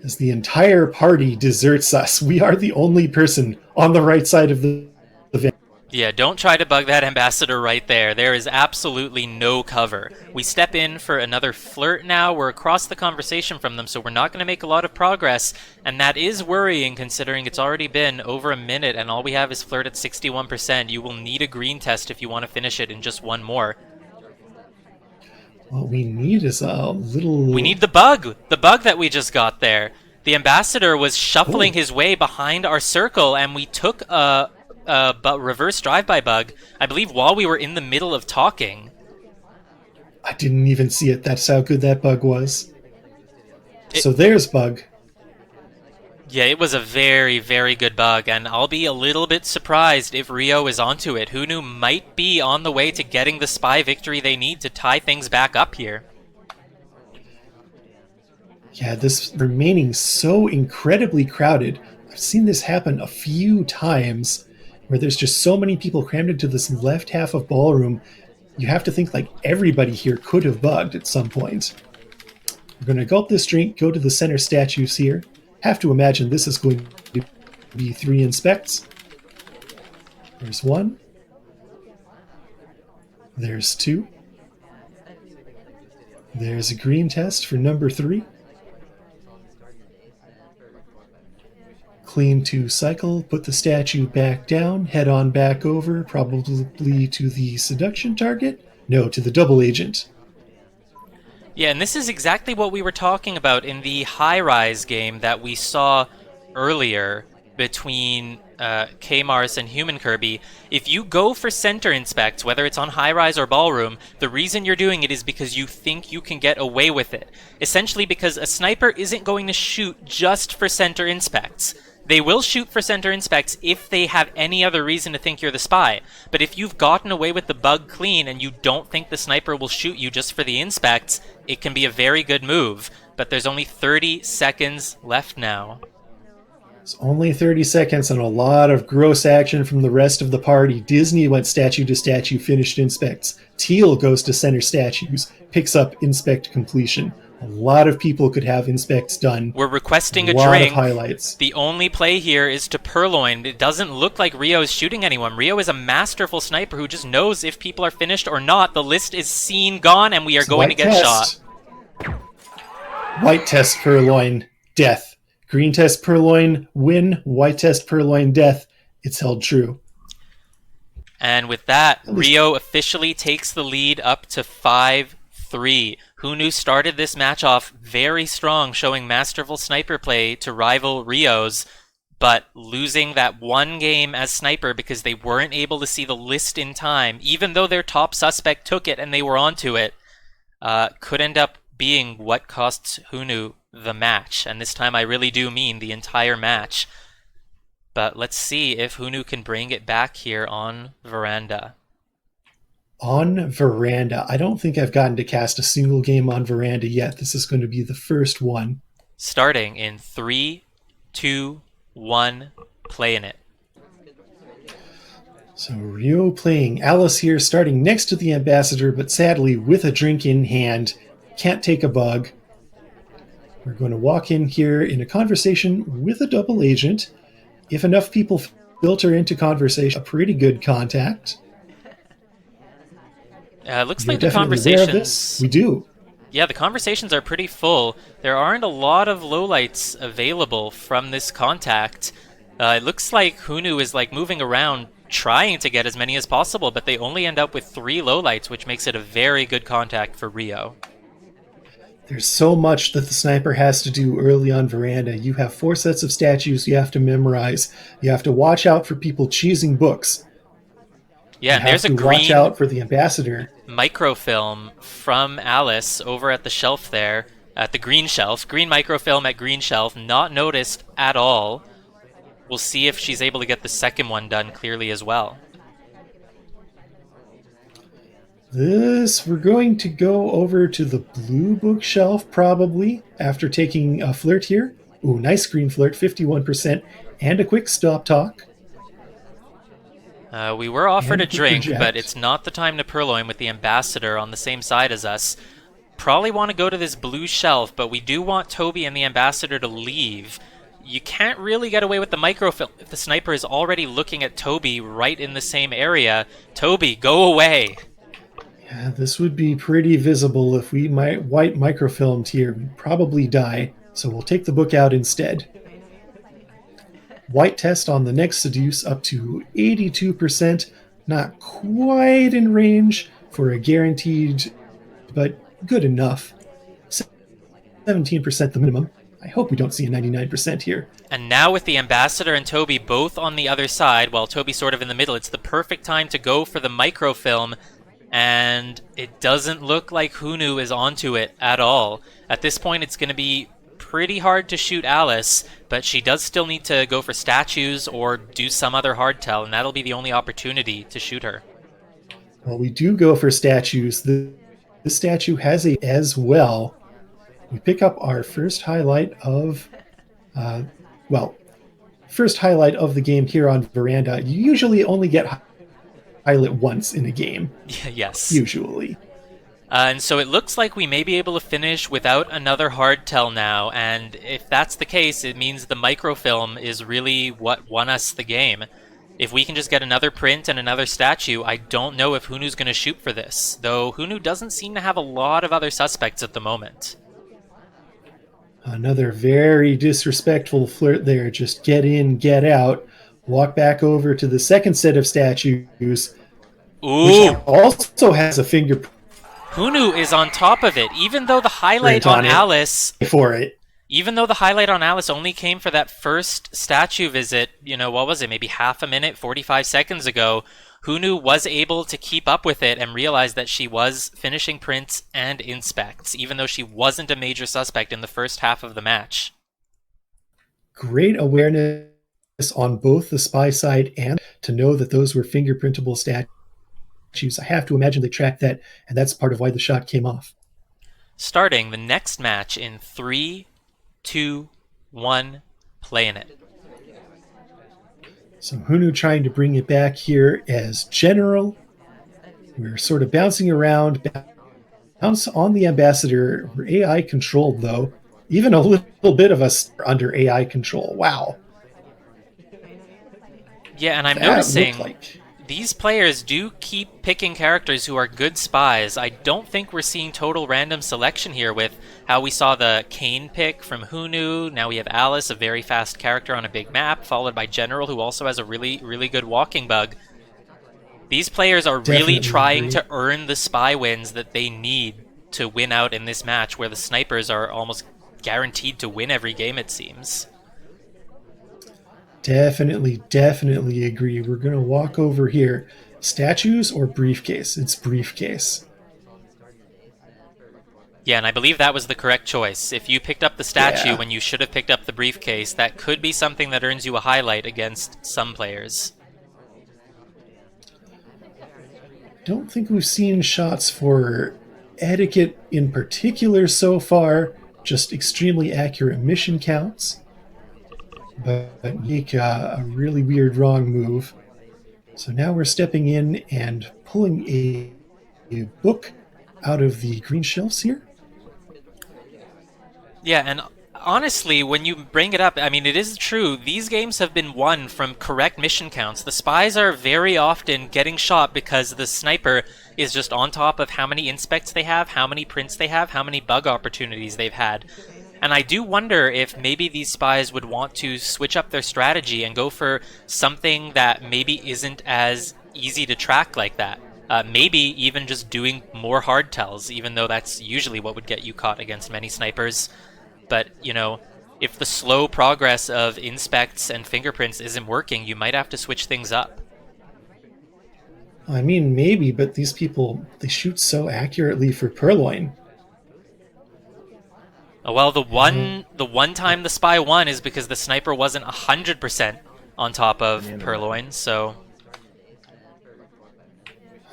As the entire party deserts us, we are the only person on the right side of the event. Yeah, don't try to bug that ambassador right there. There is absolutely no cover. We step in for another flirt now. We're across the conversation from them, so we're not going to make a lot of progress, and that is worrying considering it's already been over a minute and all we have is flirt at 61%. You will need a green test if you want to finish it in just one more. What we need is a little... We need the bug that we just got there. The ambassador was shuffling his way behind our circle, and we took a reverse drive-by bug, I believe, while we were in the middle of talking. I didn't even see it. That's how good that bug was. So there's bug. Yeah, it was a very, very good bug, and I'll be a little bit surprised if Ryooo is onto it. Hunu might be on the way to getting the spy victory they need to tie things back up here. Yeah, this remaining so incredibly crowded. I've seen this happen a few times where there's just so many people crammed into this left half of ballroom. You have to think like everybody here could have bugged at some point. We're going to gulp this drink, go to the center statues here. Have to imagine this is going to be 3 inspects. There's 1. There's 2. There's a green test for number 3. Clean to cycle, put the statue back down, head on back over, probably to the seduction target? No, to the double agent. Yeah, and this is exactly what we were talking about in the high-rise game that we saw earlier between K-Mars and Human Kirby. If you go for center inspects, whether it's on high-rise or ballroom, the reason you're doing it is because you think you can get away with it. Essentially because a sniper isn't going to shoot just for center inspects. They will shoot for center inspects if they have any other reason to think you're the spy. But if you've gotten away with the bug clean and you don't think the sniper will shoot you just for the inspects, it can be a very good move. But there's only 30 seconds left now. It's only 30 seconds and a lot of gross action from the rest of the party. Disney went statue to statue, finished inspects. Teal goes to center statues, picks up inspect completion. A lot of people could have inspects done. We're requesting a lot drink. Of highlights. The only play here is to purloin. It doesn't look like Ryooo is shooting anyone. Ryooo is a masterful sniper who just knows if people are finished or not. The list is seen gone, and we are going to get shot. White test purloin, death. Green test purloin, win. White test purloin, death. It's held true. And with that, Ryooo officially takes the lead up to 5-3. Hunu started this match off very strong, showing masterful sniper play to rival Ryoo's, but losing that one game as sniper because they weren't able to see the list in time, even though their top suspect took it and they were onto it, could end up being what costs Hunu the match. And this time I really do mean the entire match. But let's see if Hunu can bring it back here on Veranda. On Veranda. I don't think I've gotten to cast a single game on Veranda yet. This is going to be the first one. Starting in 3, 2, 1, playing it. So Ryooo playing Alice here, starting next to the ambassador, but sadly with a drink in hand. Can't take a bug. We're going to walk in here in a conversation with a double agent. If enough people filter into conversation, a pretty good contact. Looks like the conversations... We do. Yeah, the conversations are pretty full. There aren't a lot of lowlights available from this contact. It looks like Hunu is like moving around trying to get as many as possible, but they only end up with 3 lowlights, which makes it a very good contact for Ryooo. There's so much that the sniper has to do early on Veranda. You have 4 sets of statues you have to memorize. You have to watch out for people cheesing books. Yeah, and there's a green watch out for the ambassador. Microfilm from Alice over at the shelf there, at the green shelf. Green microfilm at green shelf, not noticed at all. We'll see if she's able to get the second one done clearly as well. This, we're going to go over to the blue bookshelf probably after taking a flirt here. Ooh, nice green flirt, 51%, and a quick stop talk. We were offered And a a quick drink, but reject. it's not the time to purloin with the ambassador on the same side as us. Probably want to go to this blue shelf, but we do want Toby and the ambassador to leave. You can't really get away with the microfilm if the sniper is already looking at Toby right in the same area. Toby, go away! Yeah, this would be pretty visible if we white microfilmed here. We'd probably die, so we'll take the book out instead. White test on the next seduce up to 82%, not quite in range for a guaranteed, but good enough. 17% the minimum. I hope we don't see a 99% here. And now with the ambassador and Toby both on the other side, while Toby's sort of in the middle, it's the perfect time to go for the microfilm, and it doesn't look like Hunu is onto it at all. At this point, it's going to be pretty hard to shoot Alice, but she does still need to go for statues or do some other hardtail, and that'll be the only opportunity to shoot her. Well, we do go for statues. This statue has a as well. We pick up our first highlight of, first highlight of the game here on Veranda. You usually only get highlight once in a game. Yes. Usually. And so it looks like we may be able to finish without another hardtail now, and if that's the case, it means the microfilm is really what won us the game. If we can just get another print and another statue, I don't know if Hunu's going to shoot for this, though Hunu doesn't seem to have a lot of other suspects at the moment. Another very disrespectful flirt there. Just get in, get out. Walk back over to the second set of statues, Ooh! which also has a fingerprint Hunu is on top of it, even though the highlight on Alice... for it. Even though the highlight on Alice only came for that first statue visit, what was it, maybe half a minute, 45 seconds ago, Hunu was able to keep up with it and realize that she was finishing prints and inspects, even though she wasn't a major suspect in the first half of the match. Great awareness on both the spy side and to know that those were fingerprintable statues. I have to imagine they tracked that, and that's part of why the shot came off. Starting the next match in 3, 2, 1, playing it. So Hunu trying to bring it back here as general. We're sort of bouncing around, bounce on the ambassador. We're AI controlled though. Even a little bit of us under AI control. Wow. Yeah, and I'm noticing these players do keep picking characters who are good spies. I don't think we're seeing total random selection here with how we saw the Kane pick from Hunu. Now we have Alice, a very fast character on a big map, followed by General, who also has a really, really good walking bug. These players are really trying to earn the spy wins that they need to win out in this match, where the snipers are almost guaranteed to win every game, it seems. Definitely agree. We're going to walk over here. Statues or briefcase? It's briefcase. Yeah, and I believe that was the correct choice. If you picked up the statue when you should have picked up the briefcase, that could be something that earns you a highlight against some players. Don't think we've seen shots for etiquette in particular so far, just extremely accurate mission counts. But make a really weird wrong move. So now we're stepping in and pulling a book out of the green shelves here. Yeah, and honestly, when you bring it up, I mean, it is true. These games have been won from correct mission counts. The spies are very often getting shot because the sniper is just on top of how many inspects they have, how many prints they have, how many bug opportunities they've had. And I do wonder if maybe these spies would want to switch up their strategy and go for something that maybe isn't as easy to track like that. Maybe even just doing more hardtails, even though that's usually what would get you caught against many snipers. But, if the slow progress of inspects and fingerprints isn't working, you might have to switch things up. I mean, maybe, but these people, they shoot so accurately for purloin. Well, the one time the spy won is because the sniper wasn't 100% on top of purloin, so...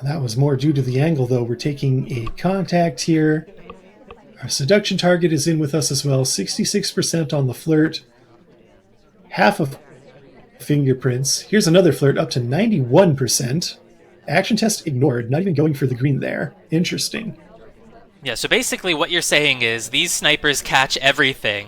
That was more due to the angle, though. We're taking a contact here. Our seduction target is in with us as well. 66% on the flirt. Half of fingerprints. Here's another flirt up to 91%. Action test ignored. Not even going for the green there. Interesting. Yeah, so basically what you're saying is these snipers catch everything.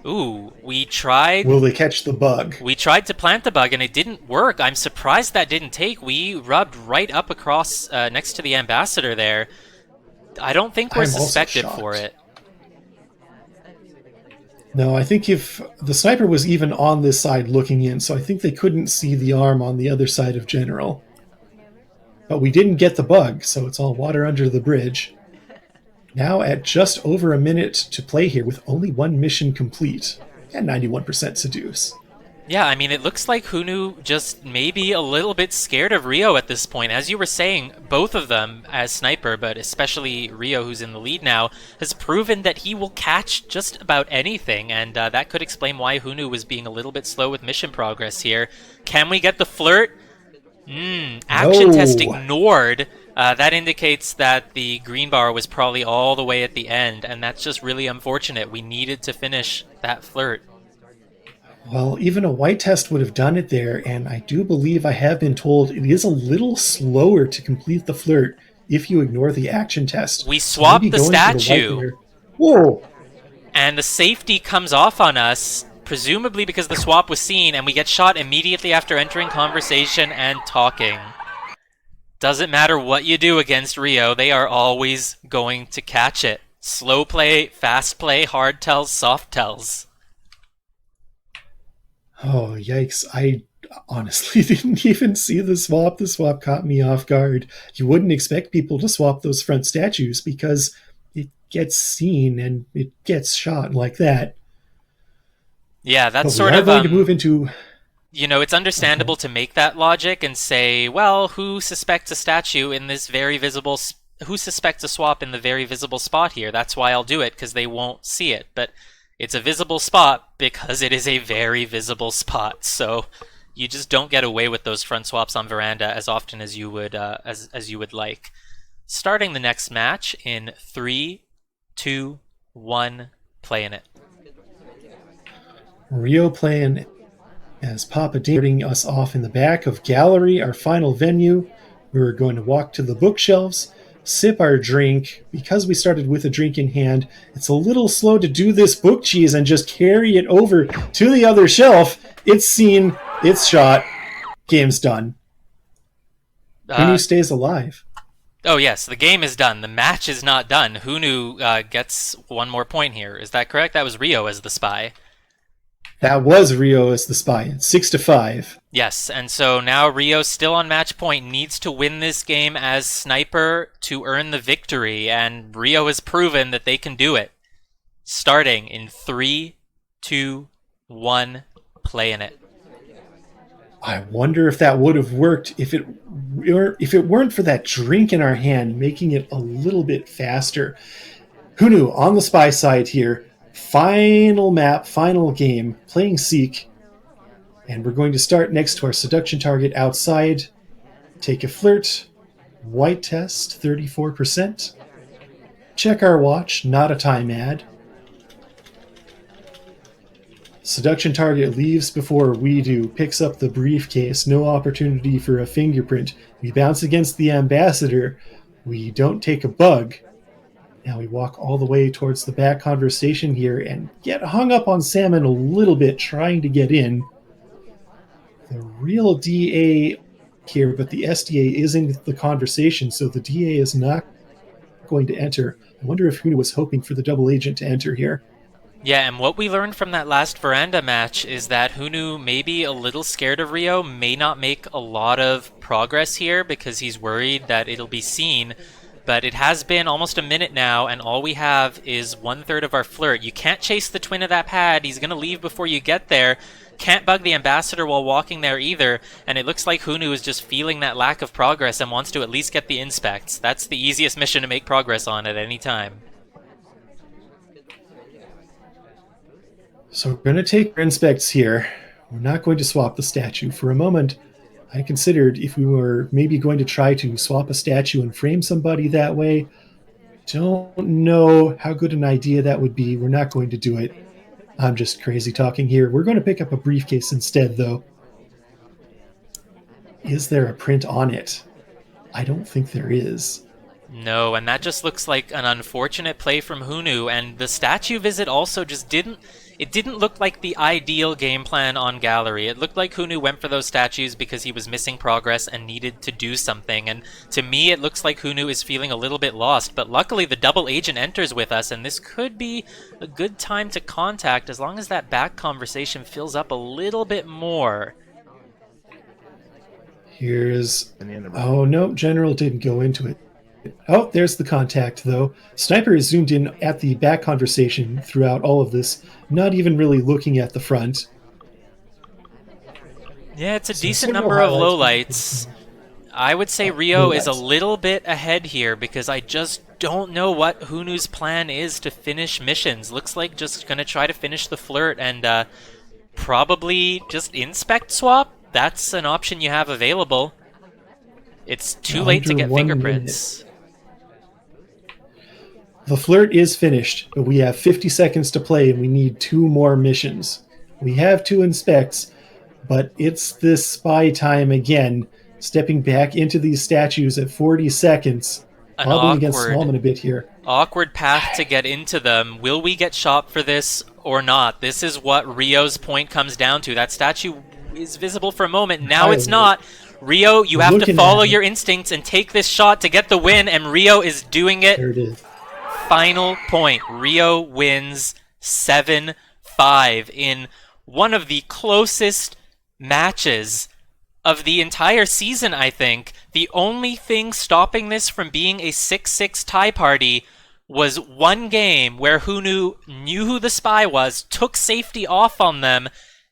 Ooh, we tried... Will they catch the bug? We tried to plant the bug and it didn't work. I'm surprised that didn't take. We rubbed right up across next to the ambassador there. I don't think we're suspected for it. No, I think if the sniper was even on this side looking in, so I think they couldn't see the arm on the other side of General. But we didn't get the bug, so it's all water under the bridge. Now at just over a minute to play here with only one mission complete and 91% seduce. Yeah, I mean, it looks like Hunu just maybe a little bit scared of Ryooo at this point. As you were saying, both of them as sniper, but especially Ryooo, who's in the lead now, has proven that he will catch just about anything, and that could explain why Hunu was being a little bit slow with mission progress here. Can we get the flirt? Action test ignored. That indicates that the green bar was probably all the way at the end, and that's just really unfortunate. We needed to finish that flirt. Well, even a white test would have done it there, and I do believe I have been told it is a little slower to complete the flirt if you ignore the action test. We swapped the statue. Whoa! And the safety comes off on us, presumably because the swap was seen, and we get shot immediately after entering conversation and talking. Doesn't matter what you do against Ryooo, they are always going to catch it. Slow play, fast play, hard tells, soft tells. Oh, yikes. I honestly didn't even see the swap. The swap caught me off guard. You wouldn't expect people to swap those front statues because it gets seen and it gets shot like that. Yeah, that's but we are going to move into... You know, it's understandable to make that logic and say, well, who suspects a statue in this very visible... Who suspects a swap in the very visible spot here? That's why I'll do it, because they won't see it. But it's a visible spot because it is a very visible spot. So you just don't get away with those front swaps on Veranda as often as you would as you would like. Starting the next match in 3, 2, 1, playing it. Ryooo playing as Papa starting us off in the back of Gallery, our final venue. We're going to walk to the bookshelves, sip our drink. Because we started with a drink in hand, it's a little slow to do this book cheese and just carry it over to the other shelf. It's seen, it's shot, game's done. Hunu stays alive. Oh yes, the game is done. The match is not done. Hunu gets one more point here. Is that correct? That was Ryooo as the spy. That was Ryooo as the spy, 6-5. Yes, and so now Ryooo, still on match point, needs to win this game as sniper to earn the victory, and Ryooo has proven that they can do it. Starting in 3, 2, 1, playing it. I wonder if that would have worked if it weren't for that drink in our hand, making it a little bit faster. Hunu on the spy side here. Final map, final game, playing Seek. And we're going to start next to our seduction target outside. Take a flirt. White test, 34%. Check our watch, not a time ad. Seduction target leaves before we do, picks up the briefcase, no opportunity for a fingerprint. We bounce against the ambassador. We don't take a bug. Now we walk all the way towards the back conversation here and get hung up on Salmon a little bit trying to get in. The real DA here, but the SDA is in the conversation, so the DA is not going to enter. I wonder if Hunu was hoping for the double agent to enter here. Yeah, and what we learned from that last Veranda match is that Hunu may be a little scared of Ryooo, may not make a lot of progress here because he's worried that it'll be seen. But it has been almost a minute now, and all we have is 1/3 of our flirt. You can't chase the twin of that pad. He's going to leave before you get there. Can't bug the ambassador while walking there either. And it looks like Hunu is just feeling that lack of progress and wants to at least get the inspects. That's the easiest mission to make progress on at any time. So we're going to take our inspects here. We're not going to swap the statue. For a moment, I considered if we were maybe going to try to swap a statue and frame somebody that way. Don't know how good an idea that would be. We're not going to do it. I'm just crazy talking here. We're going to pick up a briefcase instead, though. Is there a print on it? I don't think there is. No, and that just looks like an unfortunate play from Hunu, and the statue visit also just didn't look like the ideal game plan on Gallery. It looked like Hunu went for those statues because he was missing progress and needed to do something, and to me it looks like Hunu is feeling a little bit lost, but luckily the double agent enters with us, and this could be a good time to contact as long as that back conversation fills up a little bit more. Here's... Oh, no, General didn't go into it. Oh, there's the contact, though. Sniper is zoomed in at the back conversation throughout all of this, not even really looking at the front. Yeah, it's a decent number of lowlights. I would say Ryooo is a little bit ahead here because I just don't know what Hunu's plan is to finish missions. Looks like just going to try to finish the flirt and probably just inspect swap. That's an option you have available. It's too late to get fingerprints. The flirt is finished, but we have 50 seconds to play and we need 2 more missions. We have 2 inspects, but it's this spy time again, stepping back into these statues at 40 seconds. Wobbling against Smallman a bit here. Awkward path to get into them. Will we get shot for this or not? This is what Ryoo's point comes down to. That statue is visible for a moment. Now it's not. Ryooo, you have to follow your instincts and take this shot to get the win, and Ryooo is doing it. There it is. Final point. Ryooo wins 7-5 in one of the closest matches of the entire season, I think. The only thing stopping this from being a 6-6 tie party was one game where Hunu knew who the spy was, took safety off on them,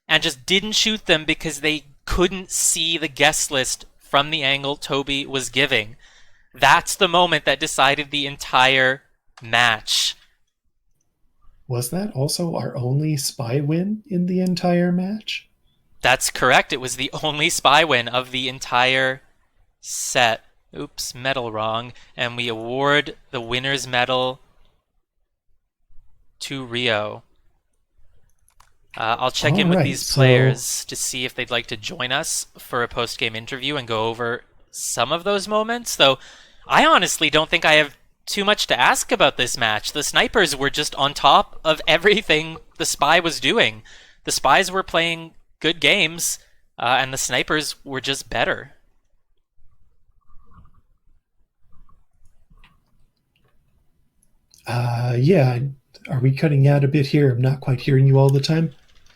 and just didn't shoot them because they couldn't see the guest list from the angle Toby was giving. That's the moment that decided the entire match. Was that also our only spy win in the entire match? That's correct. It was the only spy win of the entire set. Oops, medal wrong. And we award the winner's medal to Ryooo. I'll check in with these players to see if they'd like to join us for a post-game interview and go over some of those moments. Though I honestly don't think I have too much to ask about this match. The snipers were just on top of everything the spy was doing. The spies were playing good games, and the snipers were just better. Yeah. Are we cutting out a bit here? I'm not quite hearing you all the time.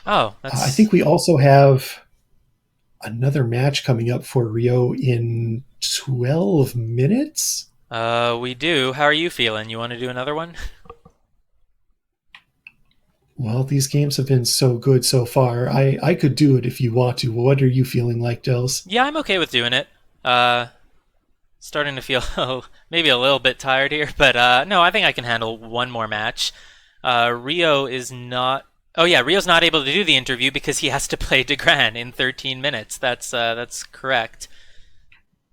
Oh, that's... I think we also have another match coming up for Ryooo in 12 minutes. We do. How are you feeling? You want to do another one? Well, these games have been so good so far. I could do it if you want to. What are you feeling like, Dels? Yeah, I'm okay with doing it. Starting to feel maybe a little bit tired here, but no, I think I can handle one more match. Ryooo is not... Oh yeah, Ryo's not able to do the interview because he has to play DeGran in 13 minutes. That's correct.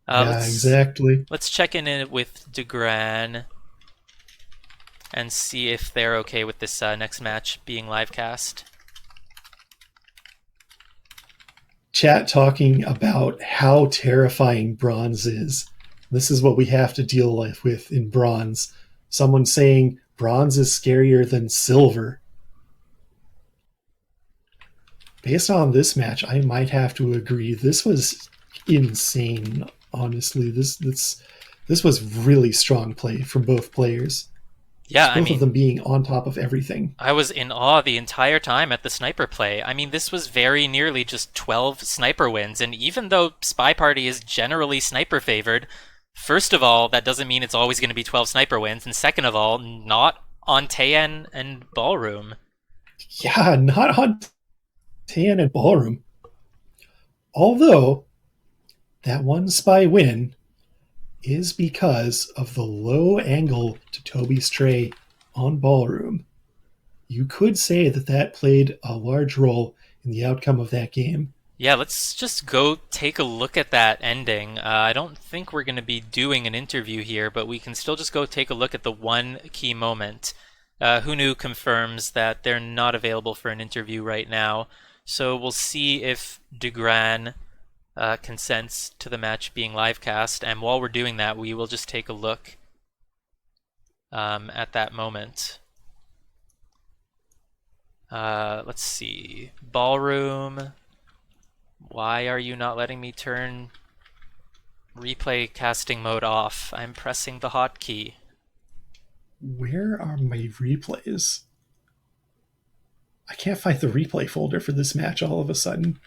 Yeah, exactly. Let's check in with DeGran and see if they're okay with this next match being live cast. Chat talking about how terrifying bronze is. This is what we have to deal with in bronze. Someone saying bronze is scarier than silver. Based on this match, I might have to agree. This was insane, honestly. This was really strong play from both players. Yeah, both of them being on top of everything. I was in awe the entire time at the sniper play. I mean, this was very nearly just 12 sniper wins, and even though Spy Party is generally sniper favored, first of all, that doesn't mean it's always going to be 12 sniper wins, and second of all, not on Taeyan and Ballroom. Yeah, not on Taeyan and Ballroom. Although, that one spy win is because of the low angle to Toby's tray on Ballroom. You could say that played a large role in the outcome of that game. Yeah, let's just go take a look at that ending. I don't think we're going to be doing an interview here, but we can still just go take a look at the one key moment. Hunu confirms that they're not available for an interview right now, so we'll see if Dugran consents to the match being live cast, and while we're doing that, we will just take a look at that moment. Let's see. Ballroom. Why are you not letting me turn replay casting mode off? I'm pressing the hotkey. Where are my replays? I can't find the replay folder for this match all of a sudden.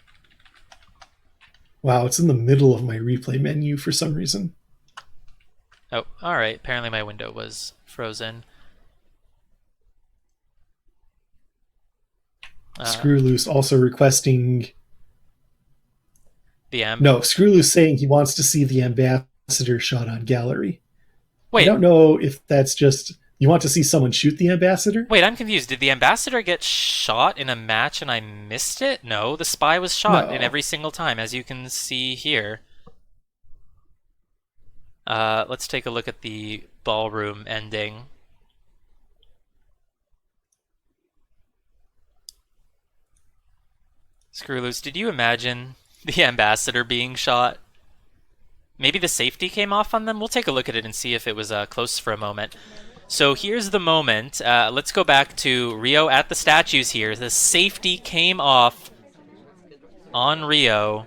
Wow, it's in the middle of my replay menu for some reason. Oh, alright. Apparently my window was frozen. Screw Loose also requesting... The amp? No, Screw Loose saying he wants to see the ambassador shot on gallery. Wait. I don't know if that's just... You want to see someone shoot the ambassador? Wait, I'm confused. Did the ambassador get shot in a match and I missed it? No, the spy was shot in every single time, as you can see here. Let's take a look at the ballroom ending. Screw Loose, did you imagine the ambassador being shot? Maybe the safety came off on them? We'll take a look at it and see if it was close for a moment. So here's the moment. Let's go back to Ryooo at the statues here. The safety came off on Ryooo.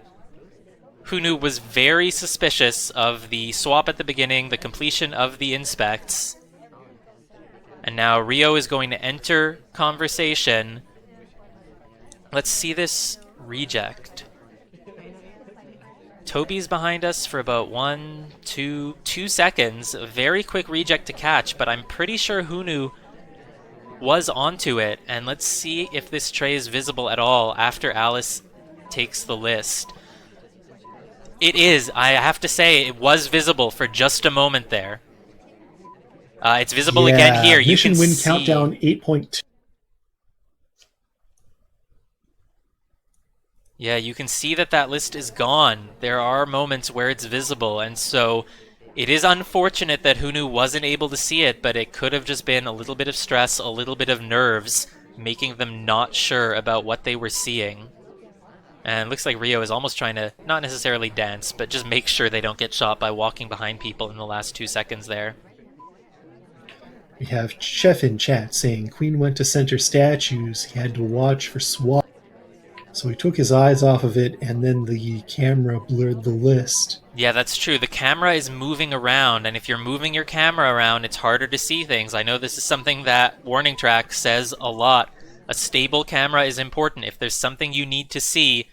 Hunu was very suspicious of the swap at the beginning, the completion of the inspects. And now Ryooo is going to enter conversation. Let's see this reject. Toby's behind us for about 2 seconds. A very quick reject to catch, but I'm pretty sure Hunu was onto it. And let's see if this tray is visible at all after Alice takes the list. It is. I have to say, it was visible for just a moment there. It's visible again here. You Mission can win see... countdown 8.2. Yeah, you can see that that list is gone. There are moments where it's visible, and so it is unfortunate that Hunu wasn't able to see it, but it could have just been a little bit of stress, a little bit of nerves, making them not sure about what they were seeing. And it looks like Ryooo is almost trying to, not necessarily dance, but just make sure they don't get shot by walking behind people in the last 2 seconds there. We have Chef in chat saying Queen went to center statues. He had to watch for swap. So he took his eyes off of it, and then the camera blurred the list. Yeah, that's true. The camera is moving around, and if you're moving your camera around, it's harder to see things. I know this is something that Warning Track says a lot. A stable camera is important. If there's something you need to see,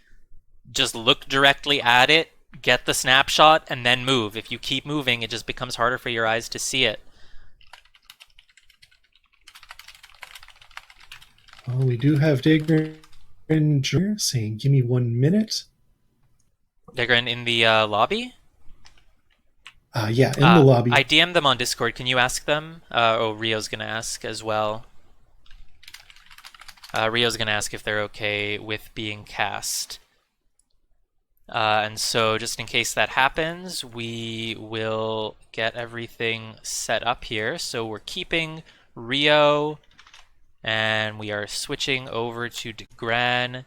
just look directly at it, get the snapshot, and then move. If you keep moving, it just becomes harder for your eyes to see it. Well, we do have Degran Jr. saying, give me 1 minute. Degran in the lobby? Yeah, in the lobby. I DM'd them on Discord. Can you ask them? Ryo's going to ask as well. Ryo's going to ask if they're okay with being cast. And so just in case that happens, we will get everything set up here. So we're keeping Ryooo, and we are switching over to Degran.